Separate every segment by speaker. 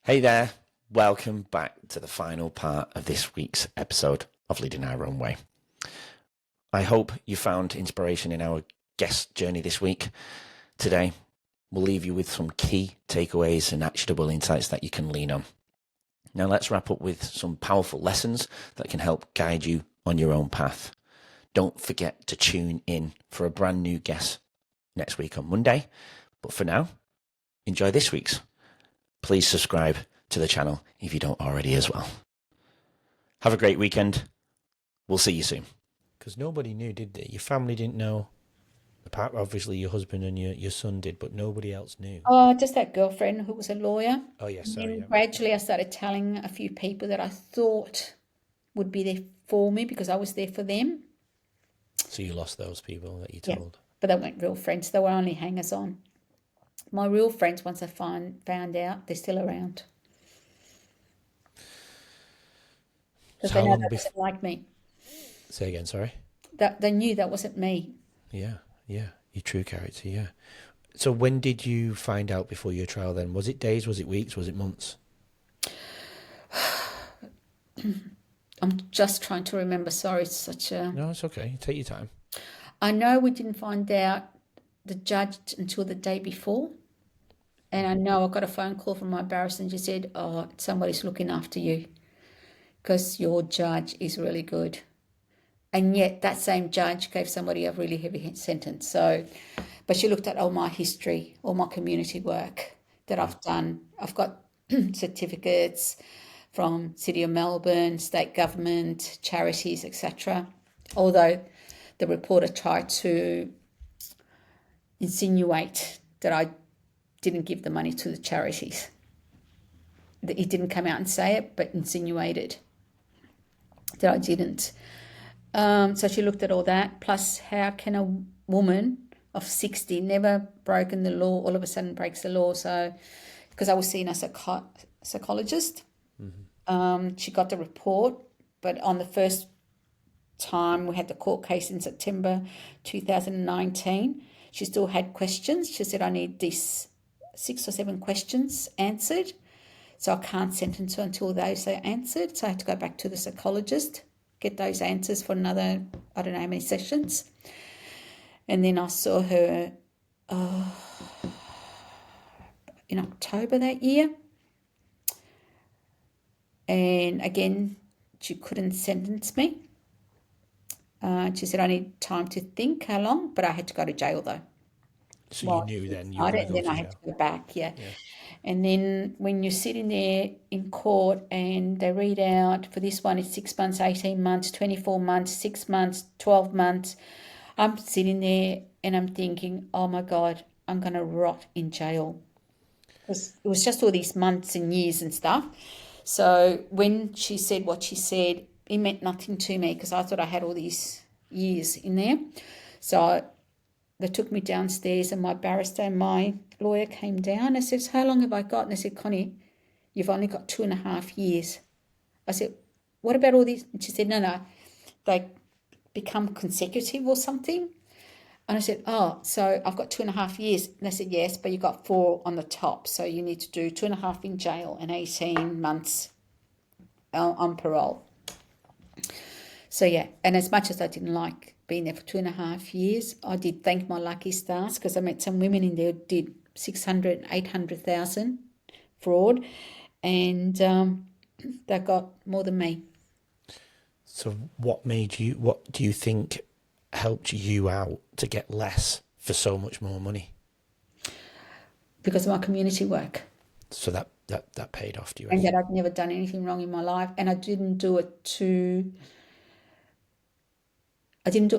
Speaker 1: Hey there, welcome back to the final part of this week's episode of Leading Our Own Way. I hope you found inspiration in our guest journey this week. Today, we'll leave you with some key takeaways and actionable insights that you can lean on. Now let's wrap up with some powerful lessons that can help guide you on your own path. Don't forget to tune in for a brand new guest next week on Monday. But for now, enjoy this week's. Please subscribe to the channel if you don't already as well. Have a great weekend. We'll see you soon. Because nobody knew, did they? Your family didn't know. Apart, obviously, your husband and your son did, but nobody else knew.
Speaker 2: Oh, just that girlfriend who was a lawyer.
Speaker 1: Oh, yes,
Speaker 2: And
Speaker 1: sorry.
Speaker 2: then
Speaker 1: Yeah.
Speaker 2: gradually I started telling a few people that I thought would be there for me because I was there for them.
Speaker 1: So you lost those people that you
Speaker 2: Yeah.
Speaker 1: told?
Speaker 2: But they weren't real friends. They were only hangers-on. My real friends, once I found out, they're still around. Because
Speaker 1: So
Speaker 2: they
Speaker 1: how
Speaker 2: know
Speaker 1: long
Speaker 2: that
Speaker 1: before?
Speaker 2: wasn't like me.
Speaker 1: Say again, sorry.
Speaker 2: They knew that wasn't me.
Speaker 1: Yeah, your true character, yeah. So when did you find out before your trial then? Was it days, was it weeks, was it months?
Speaker 2: I'm just trying to remember. Sorry, it's such a...
Speaker 1: No, it's okay. Take your time.
Speaker 2: I know we didn't find out the judge until the day before. And I know I got a phone call from my barrister and she said, oh, somebody's looking after you because your judge is really good. And yet that same judge gave somebody a really heavy sentence. So, but she looked at all my history, all my community work that I've done. I've got certificates from City of Melbourne, state government, charities, etc. Although the reporter tried to insinuate that I didn't give the money to the charities. He didn't come out and say it, but insinuated that I didn't. So she looked at all that. Plus, how can a woman of 60 never broken the law all of a sudden breaks the law? So, because I was seen as a psychologist, she got the report, but on the first time we had the court case in September 2019, she still had questions. She said, I need these 6 or 7 questions answered. So I can't sentence her until those are answered. So I had to go back to the psychologist, get those answers for another, I don't know how many sessions. And then I saw her in October that year. And again, she couldn't sentence me. She said, I need time to think how long, but I had to go to jail though.
Speaker 1: So
Speaker 2: Well,
Speaker 1: you knew then you
Speaker 2: I
Speaker 1: were
Speaker 2: did,
Speaker 1: going to
Speaker 2: and
Speaker 1: go
Speaker 2: then
Speaker 1: to
Speaker 2: I had
Speaker 1: jail?
Speaker 2: to go back, yeah. And then when you're sitting there in court and they read out, for this one it's 6 months, 18 months, 24 months, 6 months, 12 months, I'm sitting there and I'm thinking, oh my God, I'm going to rot in jail. Because it was just all these months and years and stuff. So when she said what she said, it meant nothing to me because I thought I had all these years in there. So they took me downstairs and my barrister and my lawyer came down. I said, how long have I got? And I said, Connie, you've only got 2.5 years. I said, what about all these? And she said, no, they become consecutive or something. And I said, oh, so I've got 2.5 years. And they said, yes, but you got 4 on the top. So you need to do 2.5 in jail and 18 months on parole. So, yeah, and as much as I didn't like being there for 2.5 years, I did thank my lucky stars because I met some women in there who did 600, 800,000 fraud and they got more than me.
Speaker 1: So what do you think helped you out to get less for so much more money?
Speaker 2: Because of my community work.
Speaker 1: So that paid off, do you
Speaker 2: And
Speaker 1: reckon?
Speaker 2: that I'd never done anything wrong in my life. And I didn't do it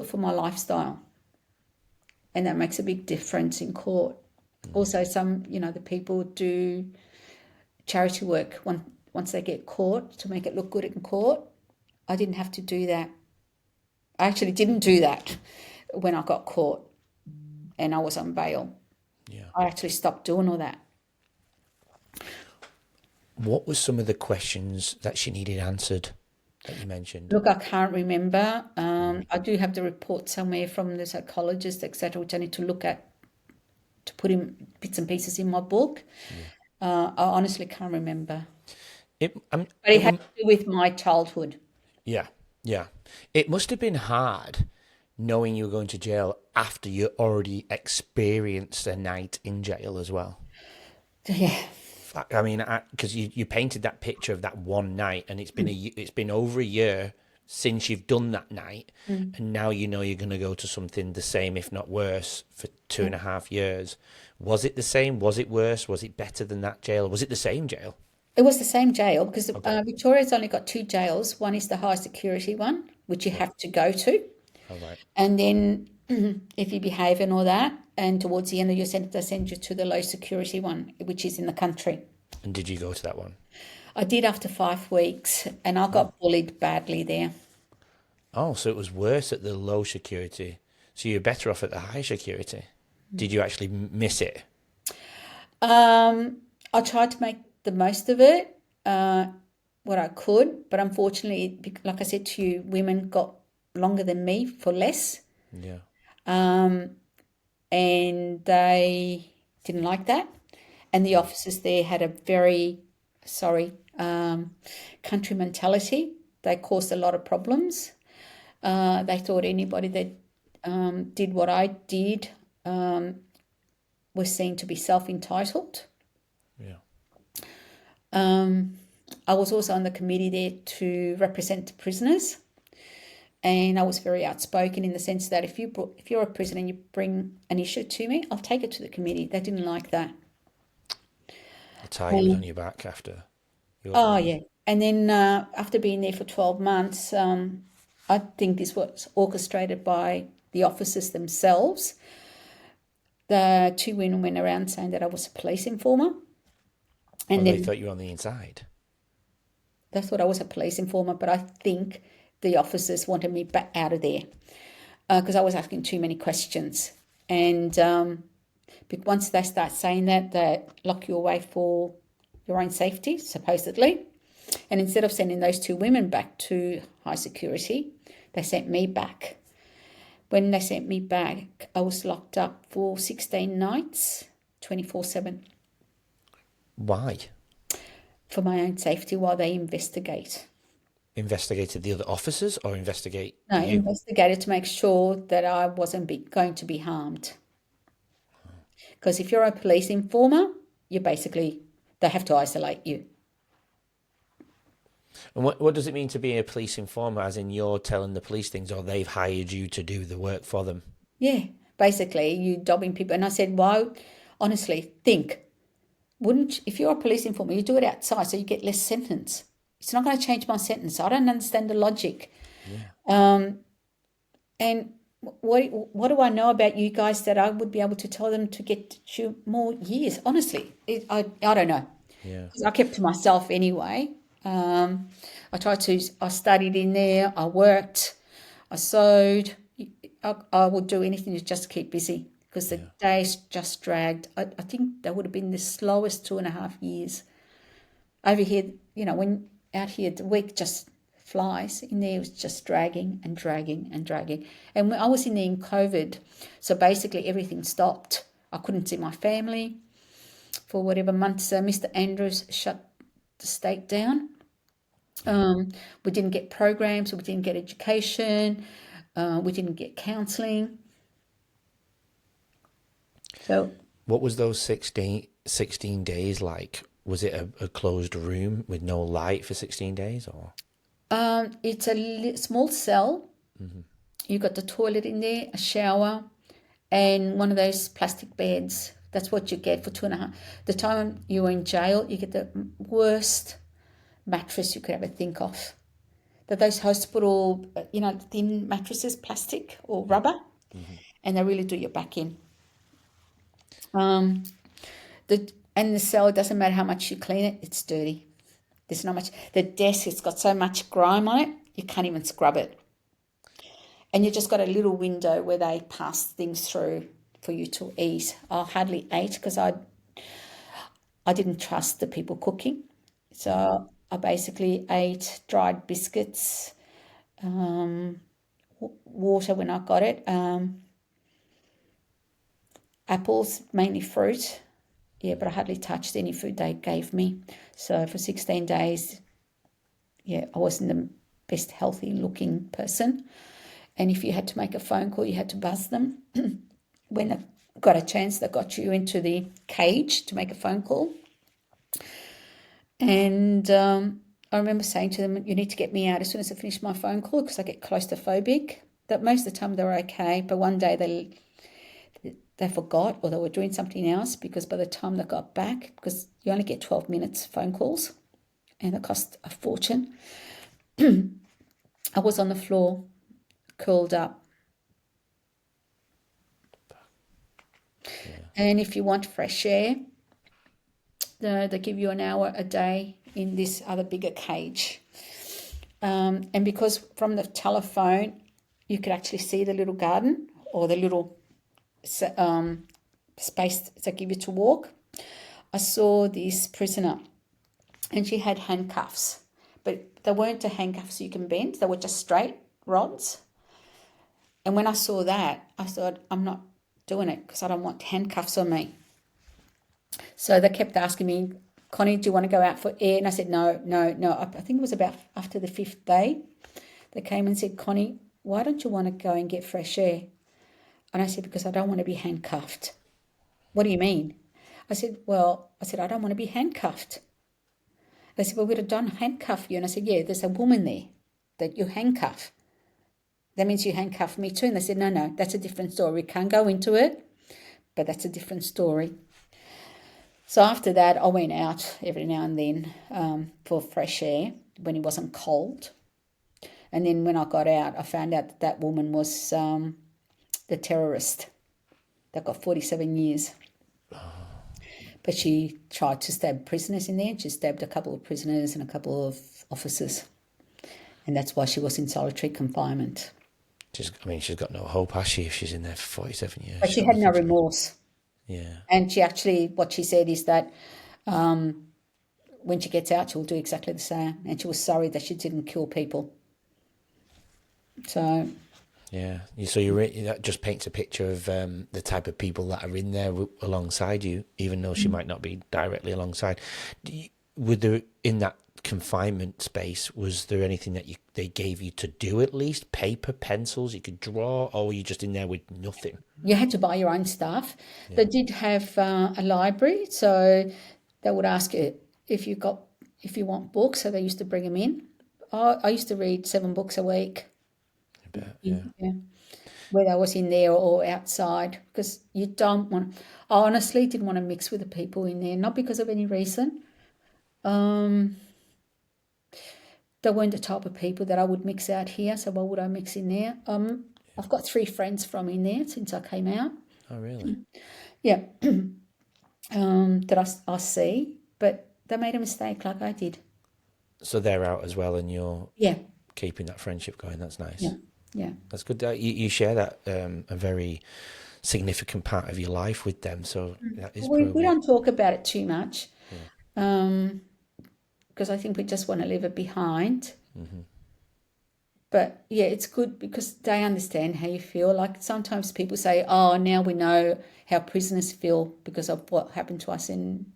Speaker 2: for my lifestyle. And that makes a big difference in court. Also, some, the people do charity work once they get caught to make it look good in court. I didn't have to do that. I actually didn't do that when I got caught and I was on bail.
Speaker 1: Yeah.
Speaker 2: I actually stopped doing all that.
Speaker 1: What were some of the questions that she needed answered that you mentioned?
Speaker 2: Look, I can't remember. I do have the report somewhere from the psychologist, etc., which I need to look at to put in bits and pieces in my book. I honestly can't remember.
Speaker 1: It,
Speaker 2: But it had to do with my childhood.
Speaker 1: yeah, yeah. It must have been hard knowing you were going to jail after you already experienced a night in jail as well.
Speaker 2: Yeah.
Speaker 1: I mean, because you painted that picture of that one night, and it's been over a year since you've done that night,
Speaker 2: Mm.
Speaker 1: and now you know you're going to go to something the same, if not worse, for 2.5 years. Was it the same? Was it worse? Was it better than that jail? Was it the same jail?
Speaker 2: It was the same jail because
Speaker 1: Okay.
Speaker 2: Victoria's only got two jails. One is the high security one, which you
Speaker 1: Yeah.
Speaker 2: have to go to.
Speaker 1: All right.
Speaker 2: And then if you behave and all that, and towards the end of your sentence, they send you to the low security one, which is in the country.
Speaker 1: And did you go to that one?
Speaker 2: I did after 5 weeks, and I got bullied badly there.
Speaker 1: Oh, so it was worse at the low security. So you're better off at the high security. Did you actually miss it?
Speaker 2: I tried to make the most of it, what I could, but unfortunately, like I said to you, women got longer than me for less,
Speaker 1: Yeah.
Speaker 2: and they didn't like that. And the officers there had a very, sorry, country mentality. They caused a lot of problems. They thought anybody that did what I did was seen to be self-entitled.
Speaker 1: Yeah.
Speaker 2: I was also on the committee there to represent the prisoners, and I was very outspoken in the sense that if you're a prisoner and you bring an issue to me, I'll take it to the committee. They didn't like that.
Speaker 1: The tiger was on your back after your
Speaker 2: Oh
Speaker 1: time.
Speaker 2: yeah, and then after being there for 12 months, I think this was orchestrated by the officers themselves. The two women went around saying that I was a police informer,
Speaker 1: Oh,
Speaker 2: and
Speaker 1: they
Speaker 2: then
Speaker 1: thought you were on the inside.
Speaker 2: they thought I was a police informer, but I think the officers wanted me back out of there because I was asking too many questions. And once they start saying that, they lock you away for your own safety, supposedly. And instead of sending those two women back to high security, they sent me back. When they sent me back, I was locked up for 16 nights, 24/7,
Speaker 1: Why?
Speaker 2: for my own safety while they investigate.
Speaker 1: Investigated the other officers or investigate
Speaker 2: No,
Speaker 1: you?
Speaker 2: investigated to make sure that I wasn't going to be harmed. Because if you're a police informer, they have to isolate you.
Speaker 1: And what does it mean to be a police informer? As in, you're telling the police things, or they've hired you to do the work for them?
Speaker 2: Yeah, basically, you dobbing people. And I said, why, honestly, if you're a police informer, you do it outside so you get less sentence. It's not going to change my sentence. I don't understand the logic.
Speaker 1: Yeah.
Speaker 2: And what do I know about you guys that I would be able to tell them to get you more years? Honestly, I don't know.
Speaker 1: Yeah.
Speaker 2: 'Cause I kept to myself anyway. I studied in there, I worked, I sewed. I would do anything to just keep busy because the
Speaker 1: Yeah.
Speaker 2: days just dragged. I think that would have been the slowest 2.5 years. Over here, when out here the week just flies. In there it was just dragging and dragging and dragging. And when I was in there in COVID, so basically everything stopped. I couldn't see my family for whatever months. Mr. Andrews shut the state down. We didn't get programs, we didn't get education, we didn't get counselling. So
Speaker 1: What was those 16 days like? Was it a closed room with no light for 16 days, or?
Speaker 2: it's a small cell. You got the toilet in there, a shower, and one of those plastic beds. That's what you get for 2.5. The time you were in jail, you get the worst mattress you could ever think of. Those hospital, thin mattresses, plastic or rubber, and they really do your back in. Um, and the cell, it doesn't matter how much you clean it, it's dirty. There's not much. The desk, it's got so much grime on it, you can't even scrub it. And you just got a little window where they pass things through for you to eat. I hardly ate because I didn't trust the people cooking. So I basically ate dried biscuits, water when I got it, apples, mainly fruit. Yeah, but I hardly touched any food they gave me. So for 16 days, yeah, I wasn't the best healthy looking person. And if you had to make a phone call, you had to buzz them. When they got a chance, they got you into the cage to make a phone call. And I remember saying to them, you need to get me out as soon as I finish my phone call because I get claustrophobic. That most of the time they were okay, but one day they forgot or they were doing something else because by the time they got back, because you only get 12 minutes phone calls and it cost a fortune, I was on the floor, curled up.
Speaker 1: Yeah.
Speaker 2: And if you want fresh air, they give you an hour a day in this other bigger cage. And because from the telephone, you could actually see the little garden or the little space they give you to walk. I saw this prisoner and she had handcuffs, but they weren't the handcuffs you can bend. They were just straight rods. And when I saw that, I thought, I'm not doing it because I don't want handcuffs on me. So they kept asking me, Connie, do you want to go out for air? And I said, no. I think it was about after the 5th day. They came and said, Connie, why don't you want to go and get fresh air? And I said, because I don't want to be handcuffed. What do you mean? I said, I don't want to be handcuffed. They said, well, we don't handcuff you. And I said, yeah, there's a woman there that you handcuff. That means you handcuff me too. And they said, no, that's a different story. We can't go into it, but that's a different story. So after that, I went out every now and then for fresh air when it wasn't cold. And then when I got out, I found out that woman was the terrorist that got 47 years. But she tried to stab prisoners in there. She stabbed a couple of prisoners and a couple of officers. And that's why she was in solitary confinement.
Speaker 1: She's got no hope, has she, if she's in there for 47 years?
Speaker 2: But she had no remorse.
Speaker 1: Yeah.
Speaker 2: And what she said is that when she gets out, she'll do exactly the same. And she was sorry that she didn't kill people. So...
Speaker 1: yeah. So that just paints a picture of the type of people that are in there alongside you, even though she might not be directly alongside. In that confinement space, was there anything that they gave you to do at least? Paper, pencils, you could draw, or were you just in there with nothing?
Speaker 2: You had to buy your own stuff.
Speaker 1: Yeah.
Speaker 2: They did have a library, so they would ask you if you want books, so they used to bring them in. I used to read 7 books a week.
Speaker 1: I bet, yeah.
Speaker 2: Whether I was in there or outside, because I honestly didn't want to mix with the people in there, not because of any reason. They weren't the type of people that I would mix out here, so why would I mix in there? I've got 3 friends from in there since I came out.
Speaker 1: Oh, really?
Speaker 2: Yeah. That I see, but they made a mistake like I did.
Speaker 1: So they're out as well, and you're keeping that friendship going. That's nice.
Speaker 2: Yeah. That's
Speaker 1: good. You share that a very significant part of your life with them. So that is
Speaker 2: we don't talk about it too much, because I think we just want to leave it behind. Mm-hmm. But yeah, it's good because they understand how you feel. Like sometimes people say, "Oh, now we know how prisoners feel because of what happened to us in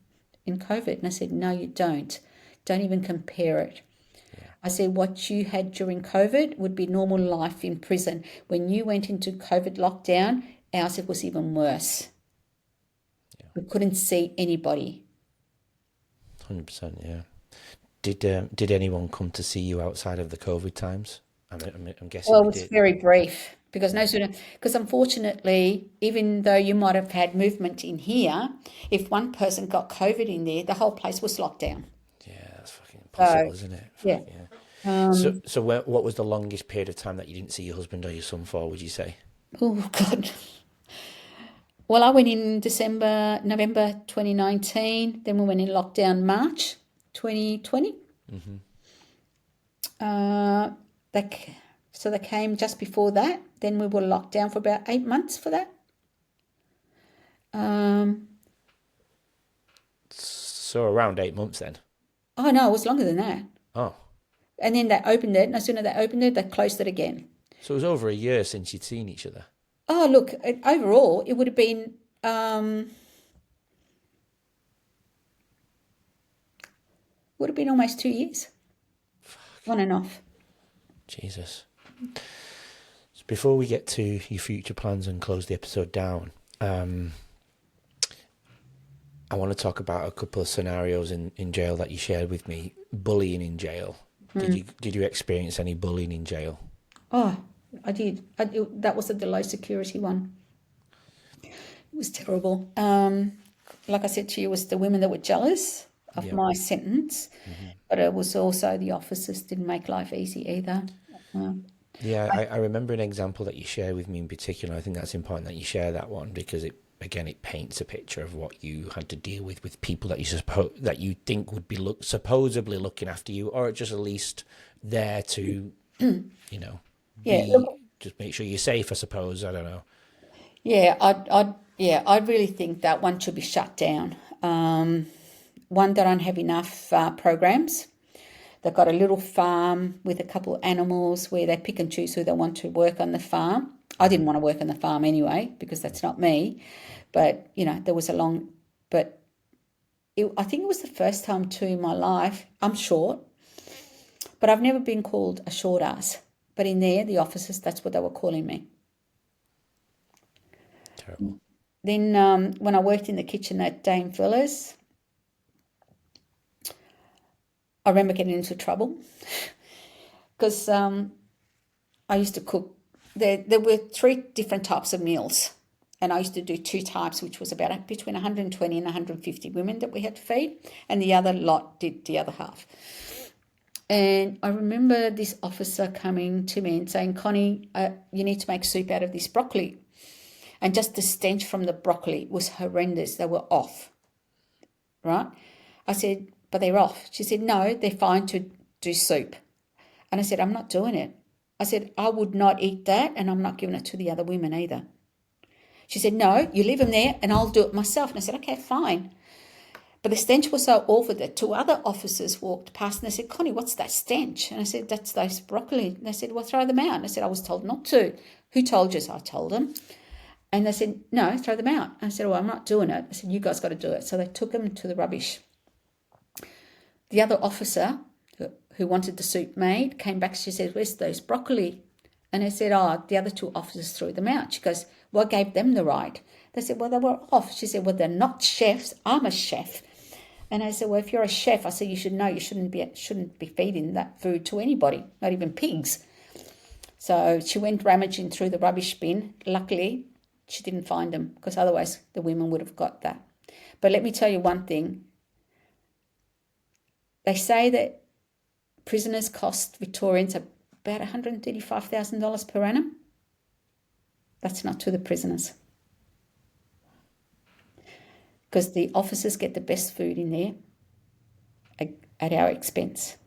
Speaker 2: COVID." And I said, "No, you don't. Don't even compare it." I said, what you had during COVID would be normal life in prison. When you went into COVID lockdown, ours it was even worse. Yeah. We couldn't see anybody.
Speaker 1: 100%, yeah. Did anyone come to see you outside of the COVID times? I'm guessing.
Speaker 2: Well, it was very brief because because unfortunately, even though you might have had movement in here, if one person got COVID in there, the whole place was locked down.
Speaker 1: Yeah, that's fucking impossible, isn't it?
Speaker 2: Yeah.
Speaker 1: So what was the longest period of time that you didn't see your husband or your son for, would you say?
Speaker 2: Oh, God. Well, I went in November 2019. Then we went in lockdown March 2020. Mm-hmm. So they came just before that. Then we were locked down for about 8 months for that.
Speaker 1: So around 8 months then? Oh,
Speaker 2: no, it was longer than that.
Speaker 1: Oh.
Speaker 2: And then they opened it, and as soon as they opened it, they closed it again.
Speaker 1: So it was over a year since you'd seen each other?
Speaker 2: Oh, look, overall, it would have been Would have been almost 2 years, on and off.
Speaker 1: Jesus. So before we get to your future plans and close the episode down, I want to talk about a couple of scenarios in jail that you shared with me. Bullying in jail. Did you experience any bullying in jail?
Speaker 2: Oh, I did. That was the low security one. It was terrible. Like I said to you, it was the women that were jealous of my sentence, but it was also the officers didn't make life easy either.
Speaker 1: Yeah, I remember an example that you share with me in particular. I think that's important that you share that one because it paints a picture of what you had to deal with people that you think would be supposedly looking after you, or just at least there to, just make sure you're safe. I suppose, I don't know.
Speaker 2: Yeah, I really think that one should be shut down. One, they don't have enough programs. They've got a little farm with a couple of animals where they pick and choose who they want to work on the farm. I didn't want to work on the farm anyway because that's not me. But, there was I think it was the first time too in my life. I'm short, but I've never been called a short ass. But in there, the officers, that's what they were calling me.
Speaker 1: Terrible.
Speaker 2: Then when I worked in the kitchen at Dame Villas, I remember getting into trouble because I used to cook. There were 3 different types of meals, and I used to do 2 types, which was about between 120 and 150 women that we had to feed, and the other lot did the other half. And I remember this officer coming to me and saying, Connie, you need to make soup out of this broccoli. And just the stench from the broccoli was horrendous. They were off, right? I said, but they're off. She said, no, they're fine to do soup. And I said, I'm not doing it. I said, I would not eat that, and I'm not giving it to the other women either. She said, no, you leave them there and I'll do it myself. And I said, okay, fine. But the stench was so awful that 2 other officers walked past and they said, Connie, what's that stench? And I said, that's those broccoli. And they said, well, throw them out. And I said, I was told not to. Who told you? So I told them. And they said, no, throw them out. And I said, well, I'm not doing it. I said, you guys got to do it. So they took them to the rubbish. The other officer who wanted the soup made came back. She said, where's those broccoli? And I said, oh, the other 2 officers threw them out. She goes, what gave them the right? They said, well, they were off. She said, well, they're not chefs. I'm a chef. And I said, well, if you're a chef, I said, you should know you shouldn't be feeding that food to anybody, not even pigs. So she went rummaging through the rubbish bin. Luckily, she didn't find them because otherwise the women would have got that. But let me tell you one thing. They say that prisoners cost Victorians about $135,000 per annum. That's not to the prisoners. Because the officers get the best food in there at our expense.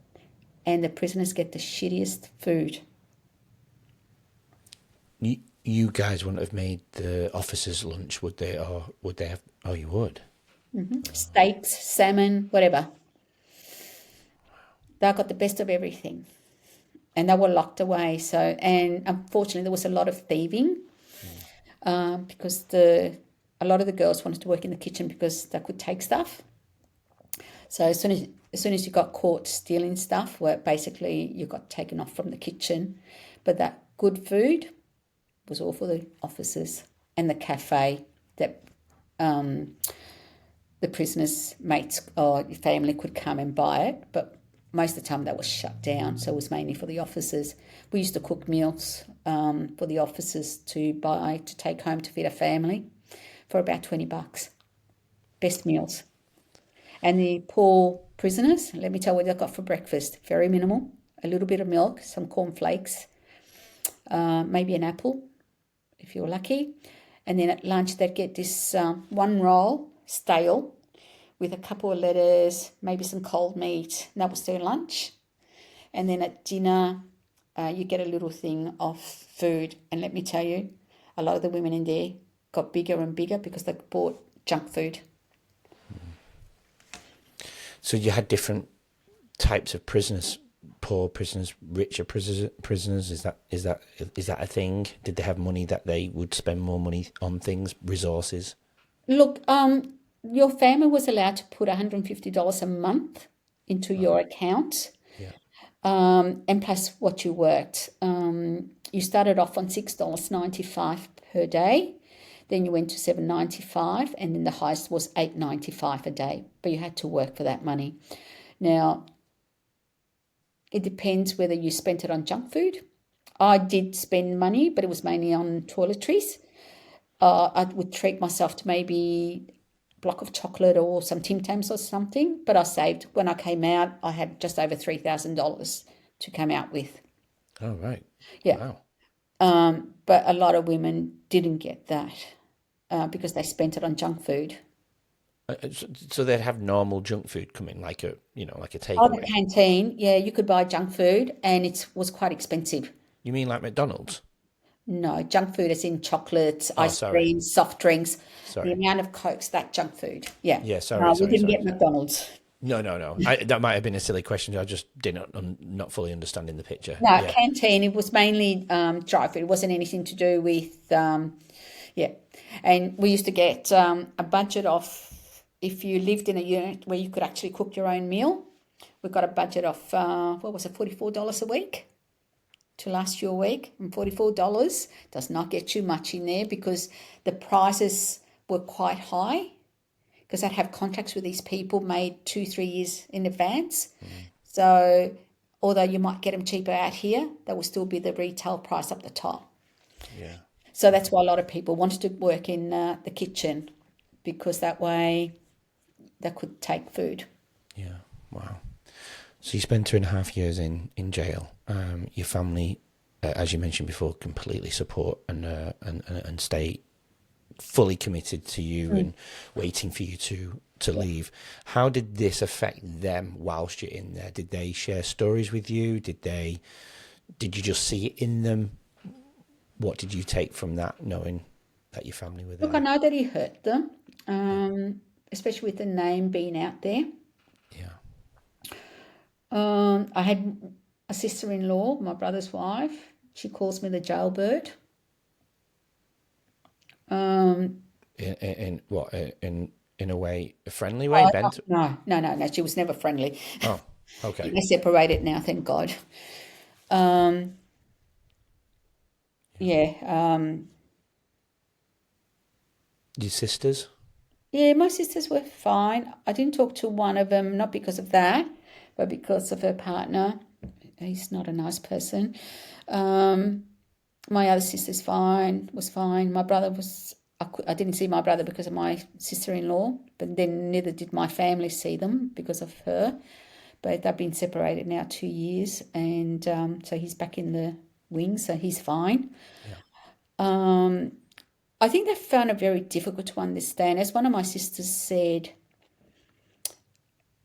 Speaker 2: And the prisoners get the shittiest food.
Speaker 1: You guys wouldn't have made the officers' lunch, would they? Or would they have? Oh, you would?
Speaker 2: Mm-hmm. Steaks, salmon, whatever. They got the best of everything. And they were locked away. So, and unfortunately, there was a lot of thieving because a lot of the girls wanted to work in the kitchen because they could take stuff. So as soon as you got caught stealing stuff, well, basically you got taken off from the kitchen. But that good food was all for the officers and the cafe that the prisoners' mates or family could come and buy it. But most of the time that was shut down, so it was mainly for the officers. We used to cook meals for the officers to buy to take home to feed a family for about $20. Best meals. And the poor prisoners, let me tell you what they got for breakfast. Very minimal. A little bit of milk, some cornflakes, maybe an apple, if you're lucky. And then at lunch they'd get this one roll, stale, with a couple of lettuce, maybe some cold meat. And that was their lunch. And then at dinner, you get a little thing of food. And let me tell you, a lot of the women in there got bigger and bigger because they bought junk food.
Speaker 1: So you had different types of prisoners, poor prisoners, richer prisoners. Is that a thing? Did they have money that they would spend more money on things, resources?
Speaker 2: Look, your family was allowed to put $150 a month into your account,
Speaker 1: Yeah.
Speaker 2: and plus what you worked. You started off on $6.95 per day, then you went to $7.95, and then the highest was $8.95 a day. But you had to work for that money. Now, it depends whether you spent it on junk food. I did spend money, but it was mainly on toiletries. I would treat myself to maybe a block of chocolate or some Tim Tams or something, but I saved. When I came out, I had just over $3,000 to come out with.
Speaker 1: Oh, right.
Speaker 2: Yeah.
Speaker 1: Wow.
Speaker 2: But a lot of women didn't get that because they spent it on junk food.
Speaker 1: So they'd have normal junk food come in, like a like a
Speaker 2: Oh, the
Speaker 1: takeaway.
Speaker 2: canteen, yeah, you could buy junk food and it was quite expensive.
Speaker 1: You mean like McDonald's?
Speaker 2: No, junk food is in chocolates,
Speaker 1: Oh,
Speaker 2: ice
Speaker 1: sorry.
Speaker 2: cream, soft drinks. The
Speaker 1: Sorry.
Speaker 2: amount of Cokes, that junk food. Yeah.
Speaker 1: Yeah, sorry,
Speaker 2: No, we
Speaker 1: sorry,
Speaker 2: didn't
Speaker 1: sorry.
Speaker 2: get McDonald's.
Speaker 1: No, no, no. That might have been a silly question. I just didn't not fully understanding the picture.
Speaker 2: No,
Speaker 1: Yeah.
Speaker 2: canteen, it was mainly dry food. It wasn't anything to do with, yeah. And we used to get a budget of, if you lived in a unit where you could actually cook your own meal, we got a budget of, what was it, $44 a week to last you a week. And $44 does not get you much in there because the prices were quite high because I'd have contracts with these people made 2-3 years in advance. So although you might get them cheaper out here, that will still be the retail price up the top.
Speaker 1: Yeah.
Speaker 2: So that's why a lot of people wanted to work in the kitchen because that way they could take food.
Speaker 1: Yeah. Wow. So you spent 2.5 years in jail. Your family, as you mentioned before, completely support and stay fully committed to you and waiting for you to leave. How did this affect them whilst you're in there? Did they share stories with you? Did you just see it in them? What did you take from that, knowing that your family were there?
Speaker 2: Look, I know that he hurt them, especially with the name being out there.
Speaker 1: Yeah.
Speaker 2: I had a sister-in-law, my brother's wife. She calls me the jailbird.
Speaker 1: In what? In a way, a friendly way, bent?
Speaker 2: No. She was never friendly.
Speaker 1: Oh, okay.
Speaker 2: They separated now, thank God. Yeah.
Speaker 1: Your sisters?
Speaker 2: Yeah, my sisters were fine. I didn't talk to one of them, not because of that, but because of her partner. He's not a nice person. My other sister's was fine. My brother was, I didn't see my brother because of my sister-in-law, but then neither did my family see them because of her. But they've been separated now 2 years, and so he's back in the wing, so he's fine.
Speaker 1: Yeah.
Speaker 2: I think they found it very difficult to understand. As one of my sisters said,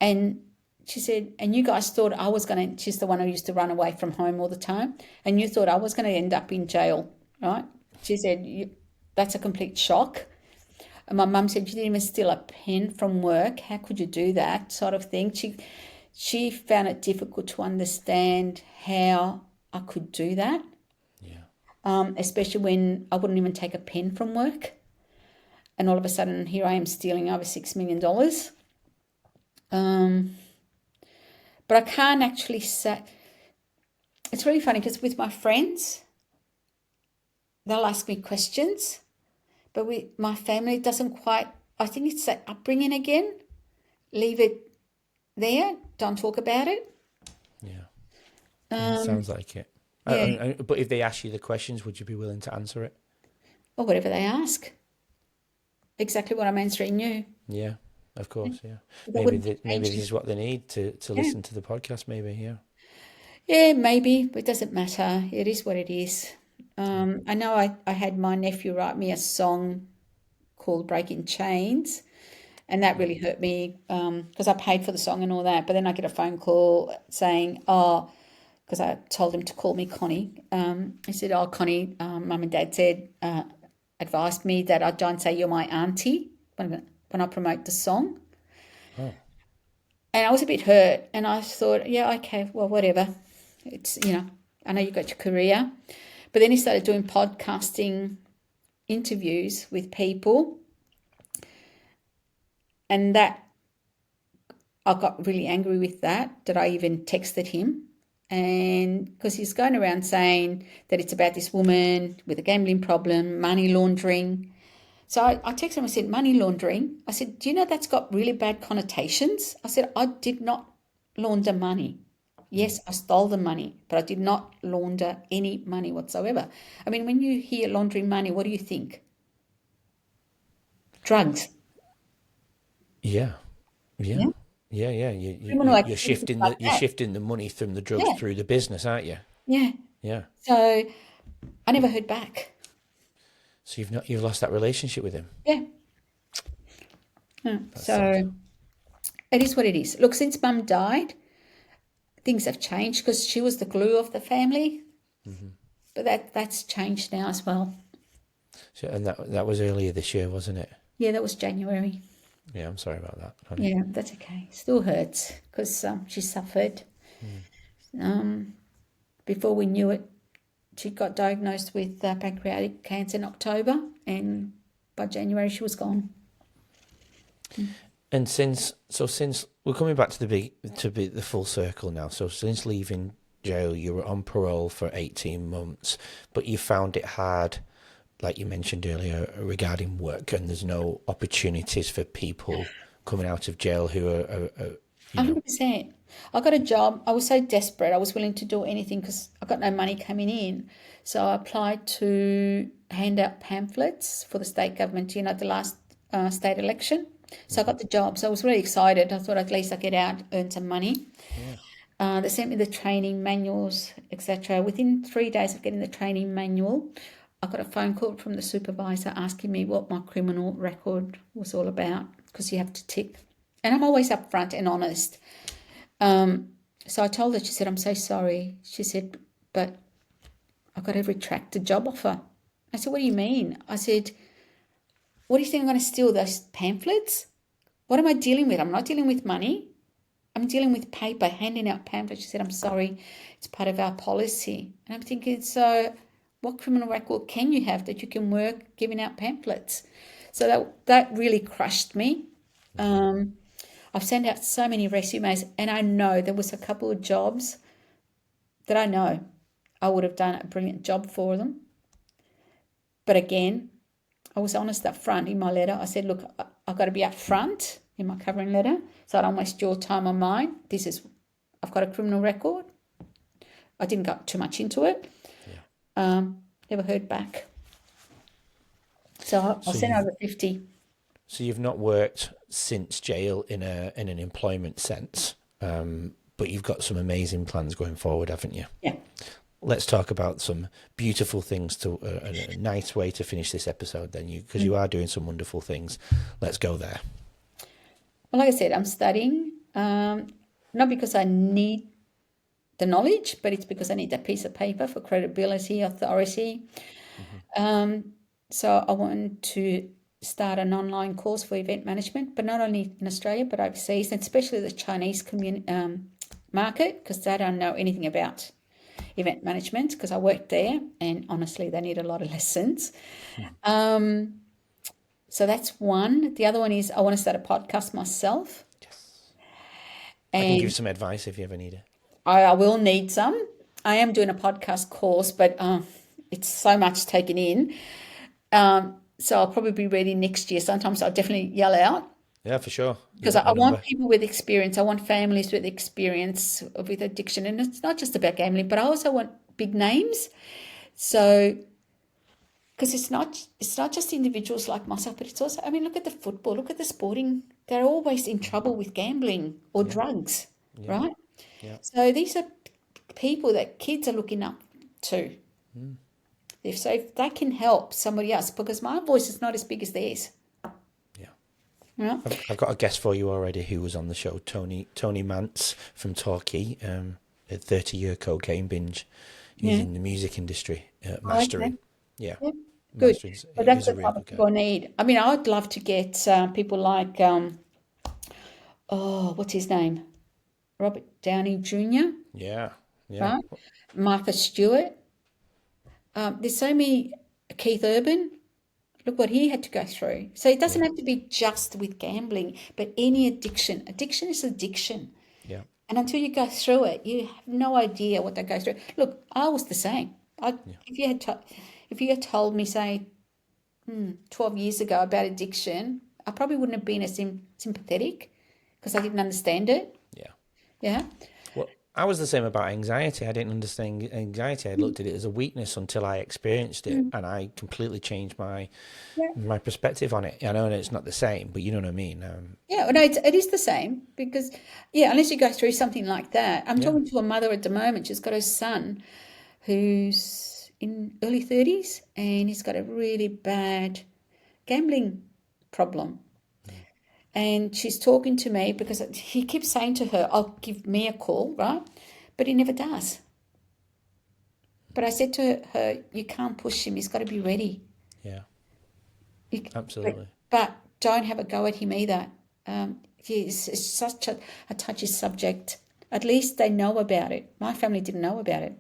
Speaker 2: and she said, and you guys thought I was going to, she's the one who used to run away from home all the time, and you thought I was going to end up in jail, right? She said, that's a complete shock. And my mum said, you didn't even steal a pen from work. How could you do that sort of thing? She found it difficult to understand how I could do that. Especially when I wouldn't even take a pen from work. And all of a sudden, here I am stealing over $6 million. But I can't actually say. It's really funny because with my friends, they'll ask me questions. But with my family, it doesn't quite, I think it's that upbringing again. Leave it there. Don't talk about it.
Speaker 1: Yeah, sounds like it.
Speaker 2: Yeah.
Speaker 1: But if they ask you the questions, would you be willing to answer it?
Speaker 2: Or whatever they ask. Exactly what I'm answering you.
Speaker 1: Yeah, of course, yeah.
Speaker 2: That
Speaker 1: Maybe
Speaker 2: wouldn't
Speaker 1: maybe
Speaker 2: change
Speaker 1: this is what they need to listen to the podcast, maybe, yeah.
Speaker 2: Yeah, maybe, but it doesn't matter. It is what it is. I know I had my nephew write me a song called Breaking Chains, and that really hurt me because I paid for the song and all that. But then I get a phone call saying, because I told him to call me Connie. He said, Connie, Mum and Dad said, advised me that I don't say you're my auntie when I promote the song.
Speaker 1: Oh.
Speaker 2: And I was a bit hurt, and I thought, yeah, okay, well, whatever. It's, I know you've got your career. But then he started doing podcasting interviews with people, and that I got really angry with that I even texted him. And because he's going around saying that it's about this woman with a gambling problem, money laundering. So I texted him, I said, money laundering. I said, do you know that's got really bad connotations? I said, I did not launder money. Yes, I stole the money, but I did not launder any money whatsoever. I mean, when you hear laundering money, what do you think? Drugs.
Speaker 1: Yeah. Yeah.
Speaker 2: Yeah.
Speaker 1: Yeah.
Speaker 2: Criminal
Speaker 1: You're
Speaker 2: activities
Speaker 1: shifting
Speaker 2: like
Speaker 1: you're
Speaker 2: that.
Speaker 1: shifting the money from the drugs
Speaker 2: Yeah.
Speaker 1: through the business, aren't you?
Speaker 2: Yeah.
Speaker 1: Yeah.
Speaker 2: So I never heard back.
Speaker 1: So you've lost that relationship with him.
Speaker 2: Yeah. Yeah.
Speaker 1: That's sad.
Speaker 2: So it is what it is. Look, since Mum died, things have changed because she was the glue of the family. But that's changed now as well.
Speaker 1: So, and that was earlier this year, wasn't it?
Speaker 2: Yeah, that was January.
Speaker 1: Yeah, I'm sorry about that, honey.
Speaker 2: Yeah, that's okay. Still hurts because she suffered. Before we knew it, she got diagnosed with pancreatic cancer in October, and by January she was gone.
Speaker 1: And since we're coming back to the full circle now. So since leaving jail, you were on parole for 18 months, but you found it hard, like you mentioned earlier, regarding work, and there's no opportunities for people coming out of jail who are
Speaker 2: 100%. I got a job. I was so desperate. I was willing to do anything because I got no money coming in. So I applied to hand out pamphlets for the state government, the last state election. So I got the job. So I was really excited. I thought at least I get out, earn some money. They sent me the training manuals, etc. Within 3 days of getting the training manual, I got a phone call from the supervisor asking me what my criminal record was all about because you have to tick. And I'm always upfront and honest. So I told her, she said, I'm so sorry. She said, but I've got to retract the job offer. I said, what do you mean? I said, what do you think I'm going to steal those pamphlets? What am I dealing with? I'm not dealing with money. I'm dealing with paper, handing out pamphlets. She said, I'm sorry, it's part of our policy. And I'm thinking, so what criminal record can you have that you can work giving out pamphlets? So that really crushed me. I've sent out so many resumes, and I know there was a couple of jobs that I know I would have done a brilliant job for them. But again, I was honest up front in my letter. I said, look, I've got to be up front in my covering letter so I don't waste your time or mine. I've got a criminal record. I didn't go too much into it. Never heard back. So I'll send over 50.
Speaker 1: So you've not worked since jail in an employment sense, but you've got some amazing plans going forward, haven't you?
Speaker 2: Yeah.
Speaker 1: Let's talk about some beautiful things to a nice way to finish this episode. Then because you are doing some wonderful things. Let's go there.
Speaker 2: Well, like I said, I'm studying, not because I need the knowledge, but it's because I need that piece of paper for credibility, authority. So I want to start an online course for event management, but not only in Australia, but overseas, and especially the Chinese market, because they don't know anything about event management, because I worked there, and honestly, they need a lot of lessons. So that's one. The other one is I want to start a podcast myself.
Speaker 1: Yes. I can
Speaker 2: And
Speaker 1: give some advice if you ever need it.
Speaker 2: I will need some. I am doing a podcast course, but it's so much taken in. So I'll probably be ready next year. Sometimes I'll definitely yell out
Speaker 1: Yeah, for sure.
Speaker 2: because I want people with experience. I want families with experience with addiction. And it's not just about gambling, but I also want big names. So, because it's not just individuals like myself, but it's also, I mean, look at the football, look at the sporting. They're always in trouble with gambling or drugs, right?
Speaker 1: Yeah.
Speaker 2: So these are people that kids are looking up to. If they can help somebody else, because my voice is not as big as theirs.
Speaker 1: Yeah.
Speaker 2: Right?
Speaker 1: I've got a guest for you already who was on the show, Tony Mance from Torquay, a 30-year cocaine binge. He's in the music industry, mastering.
Speaker 2: Okay.
Speaker 1: Yeah.
Speaker 2: Good.
Speaker 1: Mastering.
Speaker 2: But that's
Speaker 1: He's a
Speaker 2: the
Speaker 1: real
Speaker 2: type of
Speaker 1: good
Speaker 2: people
Speaker 1: guy.
Speaker 2: I need. I mean, I would love to get people like, what's his name? Robert Downey Jr.,
Speaker 1: Yeah.
Speaker 2: right? Martha Stewart. There's so many, Keith Urban. Look what he had to go through. So it doesn't
Speaker 1: Yeah.
Speaker 2: have to be just with gambling, but any addiction. Addiction is addiction.
Speaker 1: Yeah.
Speaker 2: And until you go through it, you have no idea what they go through. Look, I was the same.
Speaker 1: Yeah.
Speaker 2: If you had told me, say, 12 years ago about addiction, I probably wouldn't have been as sympathetic because I didn't understand it.
Speaker 1: Yeah.
Speaker 2: Yeah.
Speaker 1: Well, I was the same about anxiety. I didn't understand anxiety. I looked at it as a weakness until I experienced it, and I completely changed my
Speaker 2: Yeah.
Speaker 1: my perspective on it. I know it's not the same, but you know what I mean.
Speaker 2: Yeah, no, it is the same because, yeah, unless you go through something like that. I'm
Speaker 1: Yeah.
Speaker 2: talking to a mother at the moment. She's got her son who's in early 30s and he's got a really bad gambling problem. And she's talking to me because he keeps saying to her, I'll give me a call, right? But he never does. But I said to her, you can't push him. He's got to be ready.
Speaker 1: Yeah.
Speaker 2: You,
Speaker 1: Absolutely.
Speaker 2: but don't have a go at him either. It's such a touchy subject. At least they know about it. My family didn't know about it.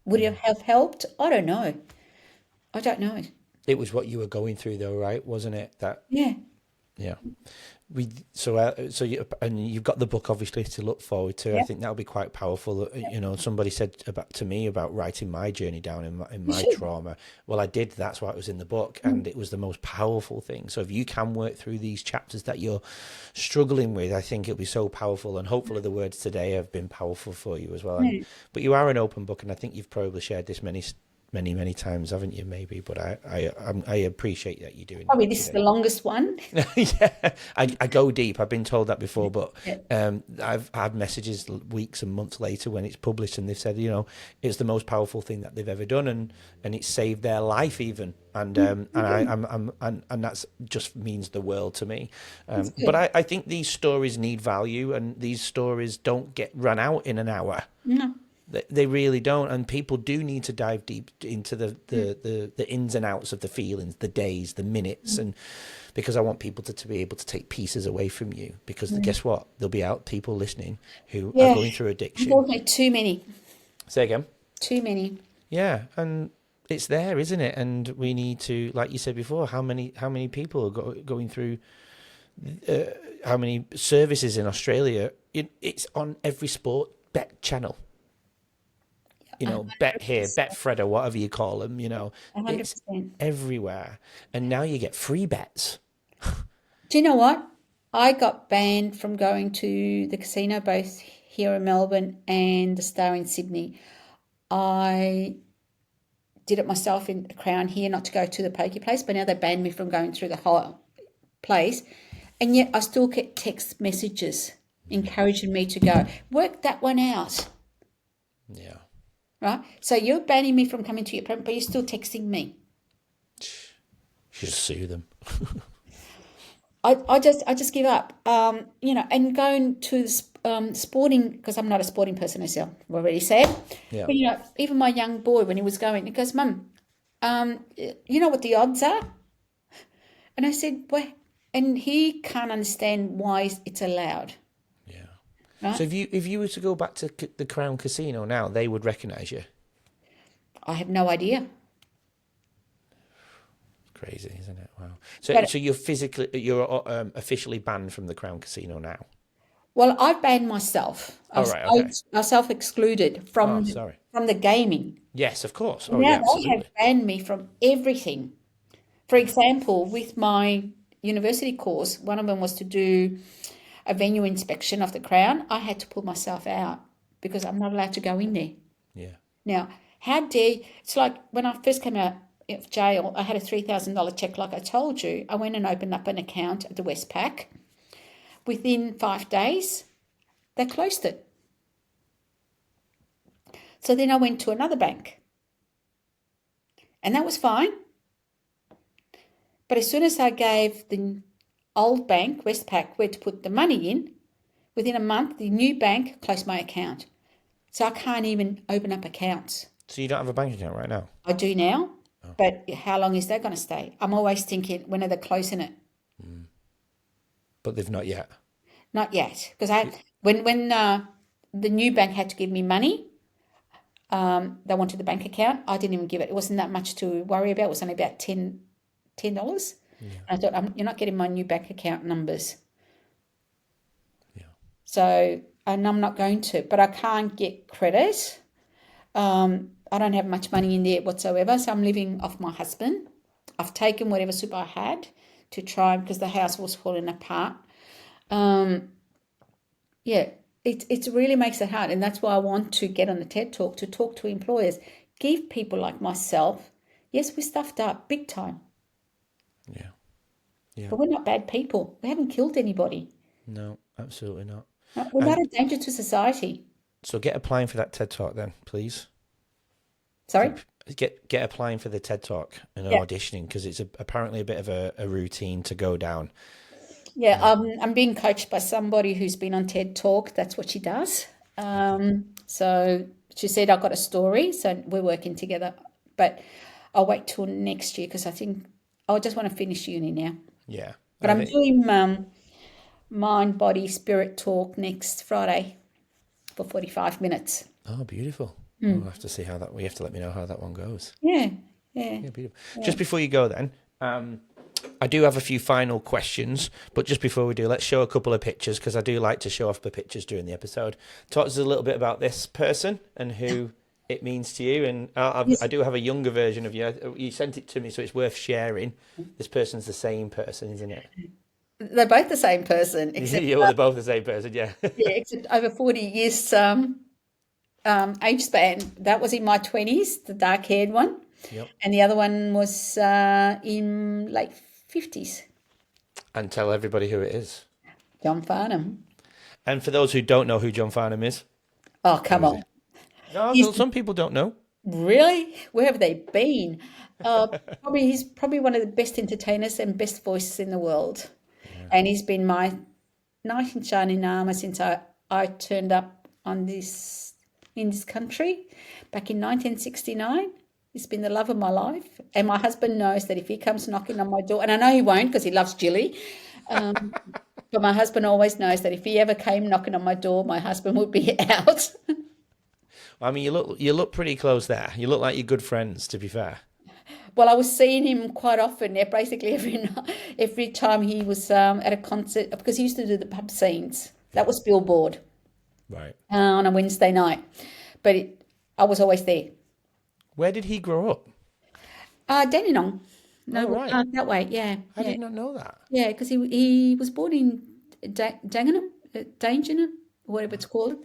Speaker 2: Would it have helped? I don't know. I don't know.
Speaker 1: It was what you were going through, though, right? Wasn't it? That
Speaker 2: Yeah.
Speaker 1: yeah. So you and you've got the book obviously to look forward to. I
Speaker 2: Yeah.
Speaker 1: think that'll be quite powerful. You know, somebody said to me about writing my journey down in
Speaker 2: You
Speaker 1: my
Speaker 2: should.
Speaker 1: trauma. Well, I did. That's why it was in the book, and it was the most powerful thing. So if you can work through these chapters that you're struggling with, I think it'll be so powerful. And hopefully, the words today have been powerful for you as well. And
Speaker 2: Yeah.
Speaker 1: but you are an open book, and I think you've probably shared this many times, haven't you? Maybe, but I appreciate that you're doing
Speaker 2: Probably
Speaker 1: that
Speaker 2: this is
Speaker 1: today.
Speaker 2: the longest one.
Speaker 1: Yeah, I go deep. I've been told that before, but
Speaker 2: Yeah.
Speaker 1: I've had messages weeks and months later when it's published, and they've said, you know, it's the most powerful thing that they've ever done, and it saved their life even, and that's just means the world to me.
Speaker 2: That's
Speaker 1: But
Speaker 2: good.
Speaker 1: I think these stories need value, and these stories don't get run out in an hour.
Speaker 2: No.
Speaker 1: They really don't, and people do need to dive deep into the ins and outs of the feelings, the days, the minutes, and because I want people to be able to take pieces away from you. Because guess what? There'll be out people listening who are
Speaker 2: Yeah.
Speaker 1: going through addiction.
Speaker 2: Unfortunately, too many.
Speaker 1: Say again.
Speaker 2: Too many.
Speaker 1: Yeah, and it's there, isn't it? And we need to, like you said before, how many people are going through how many services in Australia? It's on every sport bet channel. You know, bet here,
Speaker 2: 100%.
Speaker 1: bet Fred, or whatever you call them, you know, it's
Speaker 2: 100%.
Speaker 1: everywhere. And now you get free bets.
Speaker 2: Do you know what? I got banned from going to the casino both here in Melbourne and the Star in Sydney. I did it myself in the Crown here, not to go to the pokie place, but now they banned me from going through the whole place. And yet I still get text messages encouraging me to go. Work that one out,
Speaker 1: Yeah.
Speaker 2: right? So you're banning me from coming to your program, but you're still texting me.
Speaker 1: You should sue them.
Speaker 2: I just give up. You know, and going to the sporting, because I'm not a sporting person myself, I've already said.
Speaker 1: Yeah.
Speaker 2: But you know, even my young boy when he was going, he goes, "Mum, you know what the odds are?" And I said, "Well," and he can't understand why it's allowed,
Speaker 1: Yeah.
Speaker 2: right?
Speaker 1: So if you were to go back to the Crown Casino now, they would recognise you.
Speaker 2: I have no idea.
Speaker 1: Crazy, isn't it? Wow.
Speaker 2: But
Speaker 1: So you're officially banned from the Crown Casino now.
Speaker 2: well, I've banned myself.
Speaker 1: Oh right. Okay.
Speaker 2: I self-excluded
Speaker 1: Oh, sorry.
Speaker 2: from the gaming.
Speaker 1: Yes, of course. Oh
Speaker 2: Now
Speaker 1: yeah,
Speaker 2: they have
Speaker 1: absolutely.
Speaker 2: banned me from everything. For example, with my university course, one of them was to do a venue inspection of the Crown. I had to pull myself out because I'm not allowed to go in there.
Speaker 1: Yeah.
Speaker 2: Now, how dare it's like when I first came out of jail, I had a $3,000 check, like I told you. I went and opened up an account at the Westpac. Within 5 days, they closed it. So then I went to another bank, and that was fine. But as soon as I gave the old bank, Westpac, where to put the money in, within a month, the new bank closed my account. So I can't even open up accounts.
Speaker 1: So you don't have a bank account right now?
Speaker 2: I do now, but how long is that going to stay? I'm always thinking, when are they closing it?
Speaker 1: But they've not yet.
Speaker 2: Not yet, because when the new bank had to give me money, They wanted the bank account. I didn't even give it. It wasn't that much to worry about. It was only about $10.
Speaker 1: Yeah.
Speaker 2: And I thought, you're not getting my new bank account numbers.
Speaker 1: Yeah.
Speaker 2: So, and I'm not going to, but I can't get credit. I don't have much money in there whatsoever, so I'm living off my husband. I've taken whatever super I had to try because the house was falling apart. Yeah, it really makes it hard, and that's why I want to get on the TED Talk to talk to employers, give people like myself. Yes, we stuffed up big time,
Speaker 1: Yeah. Yeah.
Speaker 2: but we're not bad people. We haven't killed anybody.
Speaker 1: No, absolutely not.
Speaker 2: We're not
Speaker 1: And
Speaker 2: a danger to society.
Speaker 1: so get applying for that TED Talk then, please.
Speaker 2: Sorry?
Speaker 1: Get applying for the TED Talk and
Speaker 2: Yeah.
Speaker 1: auditioning, because it's apparently a bit of a routine to go down.
Speaker 2: Yeah, I'm being coached by somebody who's been on TED Talk. That's what she does. So she said, I've got a story, so we're working together. But I'll wait till next year because I think I just want to finish uni now.
Speaker 1: Yeah.
Speaker 2: But I'm doing Mind, Body, Spirit Talk next Friday for 45 minutes.
Speaker 1: Oh, beautiful. We'll have to see how that. We have to let me know how that one goes.
Speaker 2: Yeah.
Speaker 1: Yeah, beautiful. Just before you go, then, I do have a few final questions. But just before we do, let's show a couple of pictures, because I do like to show off the pictures during the episode. Talk to us a little bit about this person and who it means to you. And I do have a younger version of you. You sent it to me, so it's worth sharing. This person's the same person, isn't it?
Speaker 2: They're both the same person, except,
Speaker 1: They're both the same person, yeah.
Speaker 2: yeah, except over 40 years age span. That was in my 20s, the dark-haired one.
Speaker 1: Yep.
Speaker 2: And the other one was in late 50s.
Speaker 1: And tell everybody who it is.
Speaker 2: John Farnham.
Speaker 1: And for those who don't know who John Farnham is.
Speaker 2: Oh, come on.
Speaker 1: No, some people don't know.
Speaker 2: Really? Where have they been? He's probably one of the best entertainers and best voices in the world. Yeah. And he's been my knight in shining armour since I turned up in this country back in 1969. He's been the love of my life. And my husband knows that if he comes knocking on my door, and I know he won't because he loves Jilly, but my husband always knows that if he ever came knocking on my door, my husband would be out.
Speaker 1: I mean, you look pretty close there. You look like you're good friends, to be fair.
Speaker 2: Well, I was seeing him quite often, basically every time he was at a concert, because he used to do the pub scenes. That was Billboard.
Speaker 1: Right.
Speaker 2: On a Wednesday night. But I was always there.
Speaker 1: Where did he grow up?
Speaker 2: Dandenong. No,
Speaker 1: right.
Speaker 2: That way, yeah.
Speaker 1: I did not know that.
Speaker 2: Yeah, because he was born in Dangenham, whatever it's called,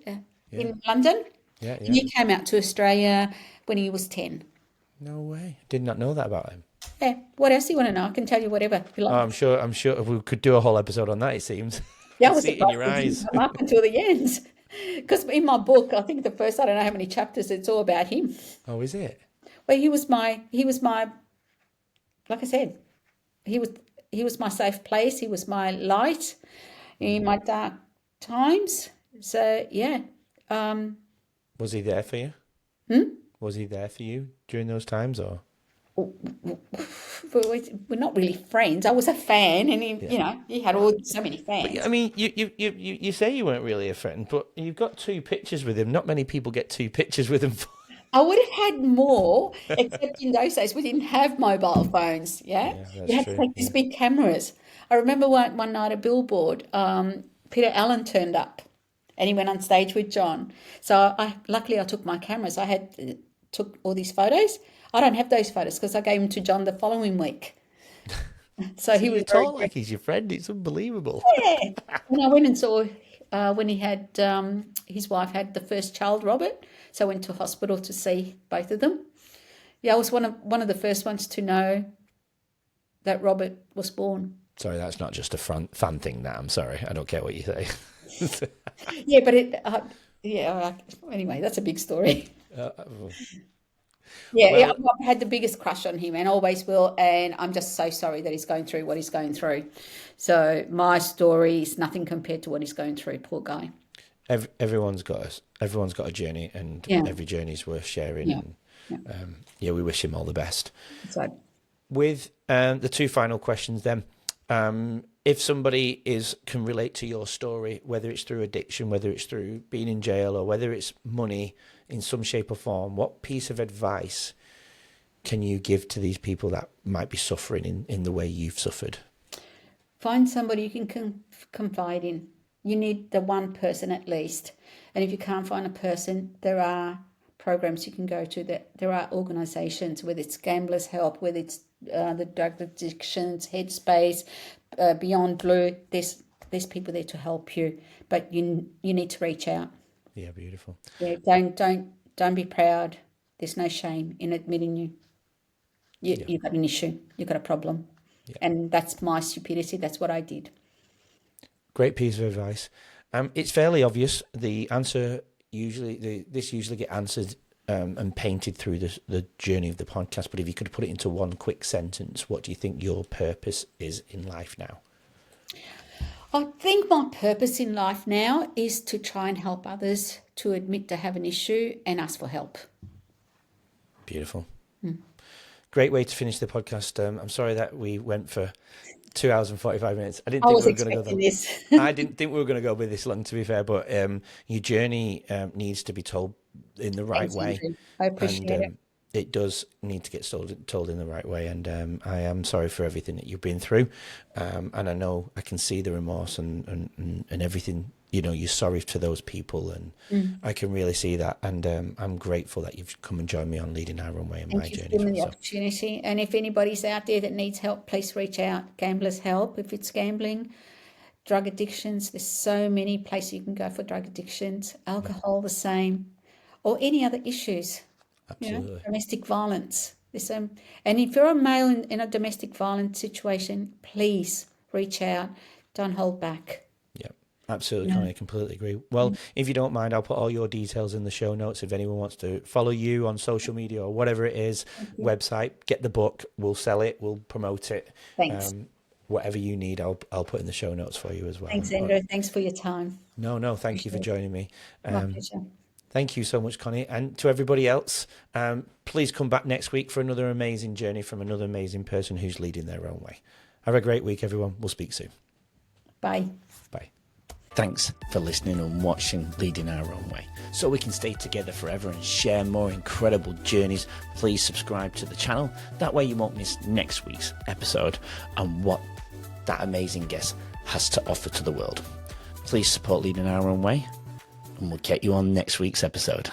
Speaker 2: in London.
Speaker 1: Yeah.
Speaker 2: And he came out to Australia when he was 10.
Speaker 1: No way. Did not know that about him.
Speaker 2: Yeah. What else do you want to know? I can tell you whatever you like.
Speaker 1: I'm sure we could do a whole episode on that, it seems.
Speaker 2: Yeah, I was
Speaker 1: see it in your eyes.
Speaker 2: Up until the end. Because in my book, I think the first, I don't know how many chapters, it's all about him.
Speaker 1: Oh, is it?
Speaker 2: Well, he was my, like I said, he was my safe place. He was my light in my dark times. So, yeah.
Speaker 1: Was he there for you? Was he there for you during those times, or?
Speaker 2: We're not really friends. I was a fan, and he had so many fans.
Speaker 1: But, I mean, you say you weren't really a friend, but you've got 2 pictures with him. Not many people get 2 pictures with him.
Speaker 2: I would have had more, except in those days we didn't have mobile phones. Yeah, you had to take these big cameras. I remember one night at Billboard, Peter Allen turned up, and he went on stage with John. So luckily I took my cameras. I took all these photos. I don't have those photos because I gave them to John the following week. So he was
Speaker 1: talk like he's your friend. It's unbelievable.
Speaker 2: Yeah. And I went and saw when he had his wife had the first child, Robert. So I went to hospital to see both of them. Yeah, I was one of the first ones to know that Robert was born.
Speaker 1: Sorry, that's not just a fun thing. That I'm sorry. I don't care what you say.
Speaker 2: Yeah, but anyway, that's a big story. I've had the biggest crush on him and always will, and I'm just so sorry that he's going through what he's going through. So my story is nothing compared to what he's going through, poor guy.
Speaker 1: Everyone's got a journey, and every journey is worth sharing.
Speaker 2: Yeah.
Speaker 1: And, we wish him all the best.
Speaker 2: So,
Speaker 1: with the 2 final questions, then, if somebody can relate to your story, whether it's through addiction, whether it's through being in jail, or whether it's money in some shape or form, what piece of advice can you give to these people that might be suffering in the way you've suffered?
Speaker 2: Find somebody you can confide in. You need the one person at least. And if you can't find a person, there are programs you can go to. There are organisations, whether it's Gamblers Help, whether it's the Drug Addictions, Headspace, Beyond Blue. There's people there to help you, but you need to reach out.
Speaker 1: Yeah, beautiful.
Speaker 2: Yeah, don't be proud. There's no shame in admitting you've got an issue, you've got a problem.
Speaker 1: Yeah.
Speaker 2: And that's my stupidity. That's what I did.
Speaker 1: Great piece of advice. It's fairly obvious. The answer this usually get answered and painted through the journey of the podcast. But if you could put it into one quick sentence, what do you think your purpose is in life now?
Speaker 2: I think my purpose in life now is to try and help others to admit they have an issue and ask for help.
Speaker 1: Beautiful. Great way to finish the podcast. I'm sorry that we went for 2 hours and 45 minutes. I didn't think we were going to go
Speaker 2: this.
Speaker 1: I didn't think we were going to go with this long, to be fair, but your journey needs to be told in the right
Speaker 2: Thanks,
Speaker 1: way.
Speaker 2: Andrew. I appreciate it.
Speaker 1: It does need to get told in the right way, and I am sorry for everything that you've been through, and I know I can see the remorse and everything. You know, you're sorry to those people, and I can really see that, and I'm grateful that you've come and joined me on Leading Our Own Way in my journey.
Speaker 2: Thank you for the opportunity, and if anybody's out there that needs help, please reach out. Gamblers Help, if it's gambling, drug addictions. There's so many places you can go for drug addictions, alcohol the same, or any other issues.
Speaker 1: Absolutely.
Speaker 2: Domestic violence. And if you're a male in a domestic violence situation, please reach out. Don't hold back.
Speaker 1: Yeah, absolutely, Connie. I completely agree. Well, if you don't mind, I'll put all your details in the show notes if anyone wants to follow you on social media or whatever it is, website, get the book, we'll sell it, we'll promote it.
Speaker 2: Thanks.
Speaker 1: Whatever you need, I'll put in the show notes for you as well.
Speaker 2: Thanks, Andrew. Thanks for your time.
Speaker 1: No, thank you for joining me.
Speaker 2: My pleasure.
Speaker 1: Thank you so much, Connie. And to everybody else, please come back next week for another amazing journey from another amazing person who's leading their own way. Have a great week, everyone. We'll speak soon.
Speaker 2: Bye.
Speaker 1: Bye. Thanks for listening and watching Leading Our Own Way. So we can stay together forever and share more incredible journeys, please subscribe to the channel. That way you won't miss next week's episode and what that amazing guest has to offer to the world. Please support Leading Our Own Way, and we'll get you on next week's episode.